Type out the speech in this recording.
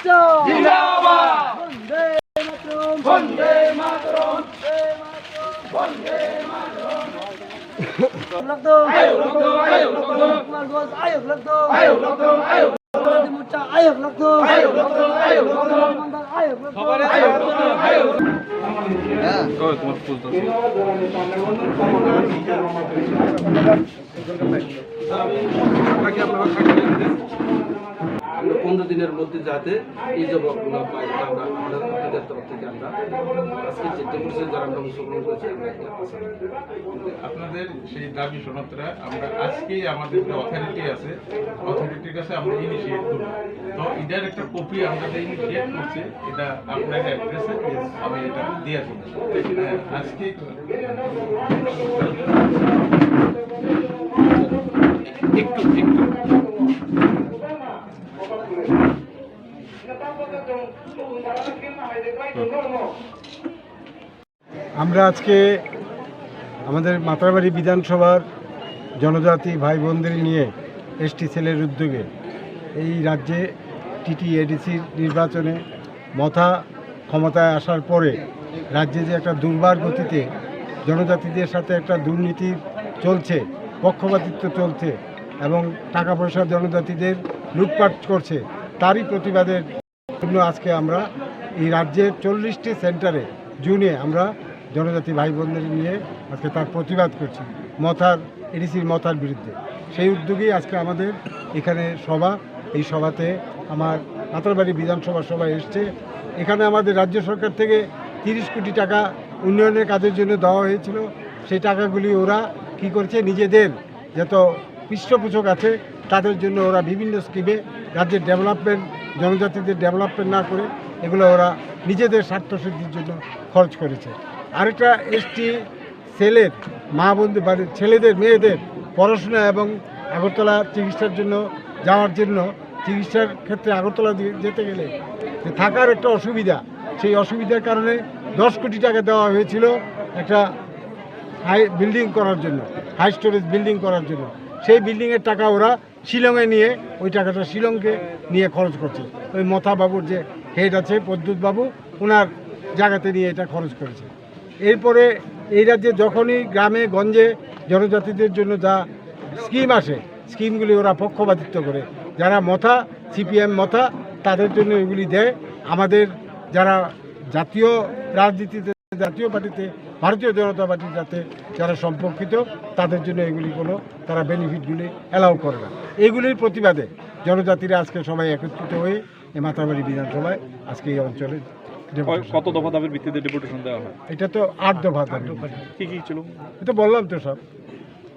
জিন্দাবাদ বন্দে মাতরম বন্দে মাতরম আমরা 15 দিনের মধ্যে যাতে এই জবাবগুলো পাই, আমরা আমাদের তরফ থেকে আমরা আজকে যে ডেমোক্রেসি যারা আমরা অংশগ্রহণ করেছি আপনাদের সেই দাবি সনদটা আমরা আজকেই আমাদের যে অথরিটি আছে অথরিটির কাছে আমরা ইনিশিয়েট করব। তো এটার একটা কপি আমরা যে ইনিশিয়েট করছি এটা আপনার অ্যাড্রেসে আমি এটা দিয়ে আসবো আজকেই একটু আমরা আজকে আমাদের মাতারবাড়ি বিধানসভার জনজাতি ভাই বোনদের নিয়ে এসটি সেলের উদ্যোগে এই রাজ্যে টিটি এডিসির নির্বাচনে মথা ক্ষমতায় আসার পরে রাজ্যে যে একটা দুর্বার গতিতে জনজাতিদের সাথে একটা দুর্নীতি চলছে, পক্ষপাতিত্ব চলছে এবং টাকা পয়সা জনজাতিদের লুটপাট করছে, তারই প্রতিবাদের জন্য আজকে আমরা এই রাজ্যের 40টি সেন্টারে জুনে আমরা জনজাতি ভাই বোনদের নিয়ে আজকে তার প্রতিবাদ করছি এডিসির মথার বিরুদ্ধে। সেই উদ্যোগেই আজকে আমাদের এখানে সভা, এই সভাতে আমার মাতারবাড়ি বিধানসভা সভা এসছে। এখানে আমাদের রাজ্য সরকার থেকে 30 কোটি টাকা উন্নয়নের কাজের জন্য দেওয়া হয়েছিল। সেই টাকাগুলি ওরা কি করছে, নিজেদের যত পৃষ্ঠপোষক আছে তাদের জন্য ওরা বিভিন্ন স্কিমে রাজ্যের ডেভেলপমেন্ট, জনজাতিদের ডেভেলপমেন্ট না করে এগুলো ওরা নিজেদের স্বার্থসিদ্ধির জন্য খরচ করেছে। আরেকটা এসটি সেলের মা বোনদের বাড়ির ছেলেদের মেয়েদের পড়াশোনা এবং আগরতলা চিকিৎসার জন্য যাওয়ার জন্য, চিকিৎসার ক্ষেত্রে আগরতলা যেতে গেলে যে থাকার একটা অসুবিধা, সেই অসুবিধার কারণে 10 কোটি টাকা দেওয়া হয়েছিল একটা বিল্ডিং করার জন্য, হাই স্টোরেজ বিল্ডিং করার জন্য। সেই বিল্ডিংয়ের টাকা ওরা শিলংয়ে নিয়ে ওই টাকাটা শিলংকে নিয়ে খরচ করছে। ওই মথা বাবুর যে হেড আছে প্রদ্যুৎ বাবু, ওনার জায়গাতে নিয়ে এটা খরচ করেছে। এরপরে এই রাজ্যে যখনই গ্রামে গঞ্জে জনজাতিদের জন্য যা স্কিম আসে, স্কিমগুলি ওরা পক্ষপাতিত্ব করে। যারা মথা, সিপিএম মথা, তাদের জন্য এগুলি দেয়। আমাদের যারা জাতীয় রাজনীতিতে, জাতীয় পার্টিতে, ভারতীয় জনতা পার্টির সাথে যারা সম্পর্কিত, তাদের জন্য এগুলি কোনো তারা বেনিফিটগুলি অ্যালাউ করে না। এগুলির প্রতিবাদে জনজাতিরা আজকে সবাই একত্রিত হয়ে এই মাতারবাড়ি বিধানসভায় আজকে এই অঞ্চলে কত দফা দাবির ভিত্তিতে ডেপুটেশন দেওয়া হয়? এটা তো 8 দফা দাবি। কি ছিল? এটা বললাম তো সব।